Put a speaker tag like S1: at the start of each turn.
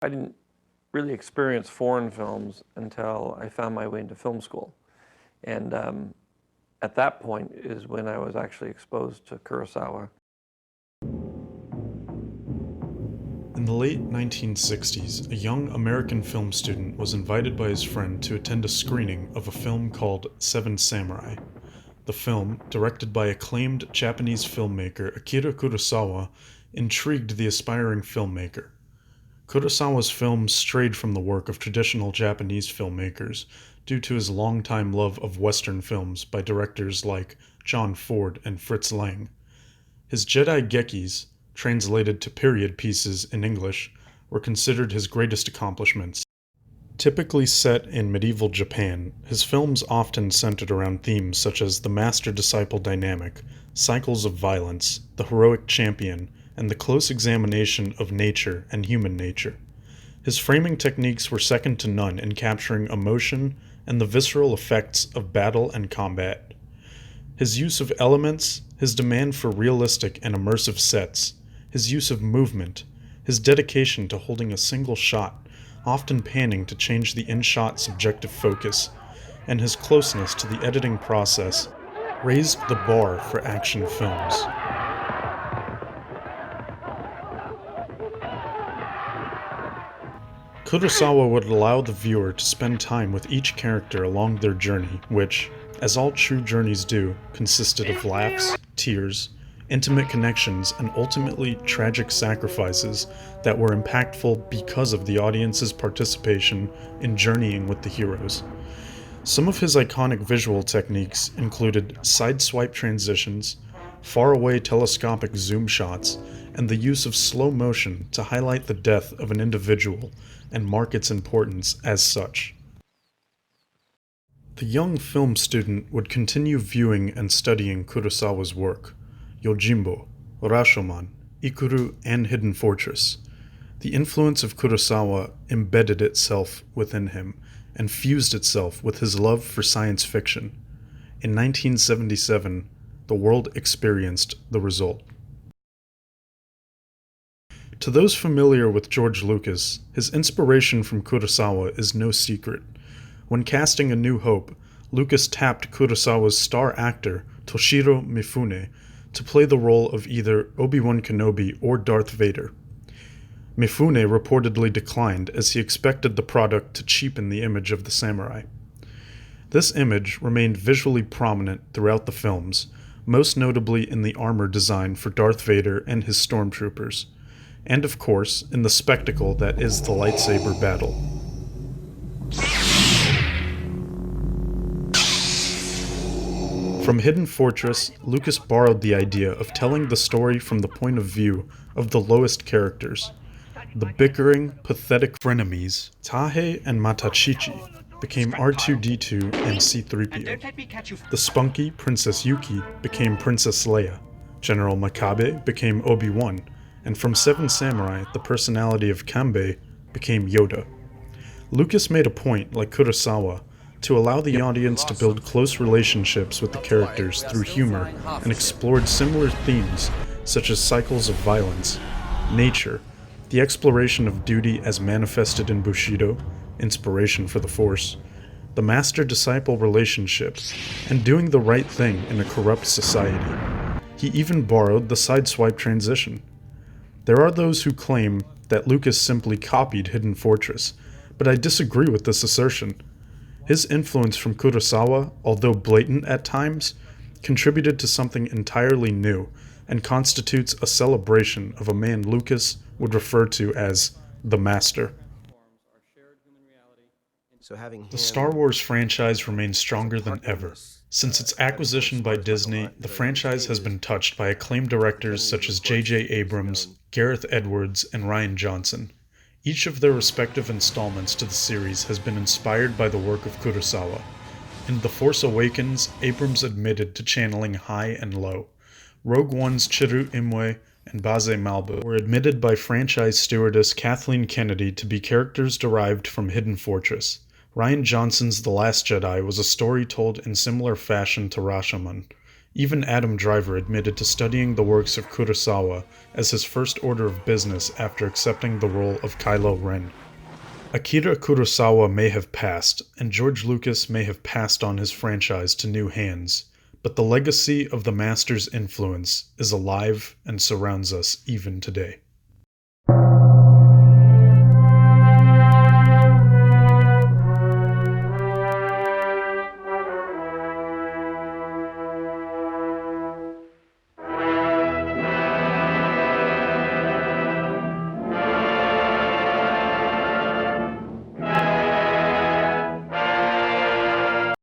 S1: I didn't really experience foreign films until I found my way into film school. And at that point is when I was actually exposed to Kurosawa.
S2: In the late 1960s, a young American film student was invited by his friend to attend a screening of a film called Seven Samurai. The film, directed by acclaimed Japanese filmmaker Akira Kurosawa, intrigued the aspiring filmmaker. Kurosawa's films strayed from the work of traditional Japanese filmmakers due to his longtime love of Western films by directors like John Ford and Fritz Lang. His Jedi Gekis, translated to period pieces in English, were considered his greatest accomplishments. Typically set in medieval Japan, his films often centered around themes such as the master-disciple dynamic, cycles of violence, the heroic champion, and the close examination of nature and human nature. His framing techniques were second to none in capturing emotion and the visceral effects of battle and combat. His use of elements, his demand for realistic and immersive sets, his use of movement, his dedication to holding a single shot, often panning to change the in-shot subjective focus, and his closeness to the editing process raised the bar for action films. Kurosawa would allow the viewer to spend time with each character along their journey, which, as all true journeys do, consisted of laughs, tears, intimate connections, and ultimately tragic sacrifices that were impactful because of the audience's participation in journeying with the heroes. Some of his iconic visual techniques included side-swipe transitions, far-away telescopic zoom shots, and the use of slow motion to highlight the death of an individual and mark its importance as such. The young film student would continue viewing and studying Kurosawa's work, Yojimbo, Rashomon, Ikuru, and Hidden Fortress. The influence of Kurosawa embedded itself within him and fused itself with his love for science fiction. In 1977, the world experienced the result. To those familiar with George Lucas, his inspiration from Kurosawa is no secret. When casting A New Hope, Lucas tapped Kurosawa's star actor, Toshiro Mifune, to play the role of either Obi-Wan Kenobi or Darth Vader. Mifune reportedly declined as he expected the product to cheapen the image of the samurai. This image remained visually prominent throughout the films, most notably in the armor design for Darth Vader and his stormtroopers, and of course in the spectacle that is the lightsaber battle. From Hidden Fortress, Lucas borrowed the idea of telling the story from the point of view of the lowest characters. The bickering, pathetic frenemies, Tahe and Matachichi, became R2-D2 and C-3PO. The spunky Princess Yuki became Princess Leia. General Makabe became Obi-Wan, and from Seven Samurai, the personality of Kanbei became Yoda. Lucas made a point, like Kurosawa, to allow the audience to build close relationships with the characters through humor and explored similar themes such as cycles of violence, nature, the exploration of duty as manifested in Bushido, inspiration for the Force, the master-disciple relationship, and doing the right thing in a corrupt society. He even borrowed the sideswipe transition. There are those who claim that Lucas simply copied Hidden Fortress, but I disagree with this assertion. His influence from Kurosawa, although blatant at times, contributed to something entirely new and constitutes a celebration of a man Lucas would refer to as the Master. The Star Wars franchise remains stronger than ever. Since its acquisition by Disney, the franchise has been touched by acclaimed directors such as J.J. Abrams, Gareth Edwards, and Rian Johnson. Each of their respective installments to the series has been inspired by the work of Kurosawa. In The Force Awakens, Abrams admitted to channeling high and low. Rogue One's Chiru Imwe and Baze Malbu were admitted by franchise stewardess Kathleen Kennedy to be characters derived from Hidden Fortress. Rian Johnson's The Last Jedi was a story told in similar fashion to Rashomon. Even Adam Driver admitted to studying the works of Kurosawa as his first order of business after accepting the role of Kylo Ren. Akira Kurosawa may have passed, and George Lucas may have passed on his franchise to new hands, but the legacy of the master's influence is alive and surrounds us even today.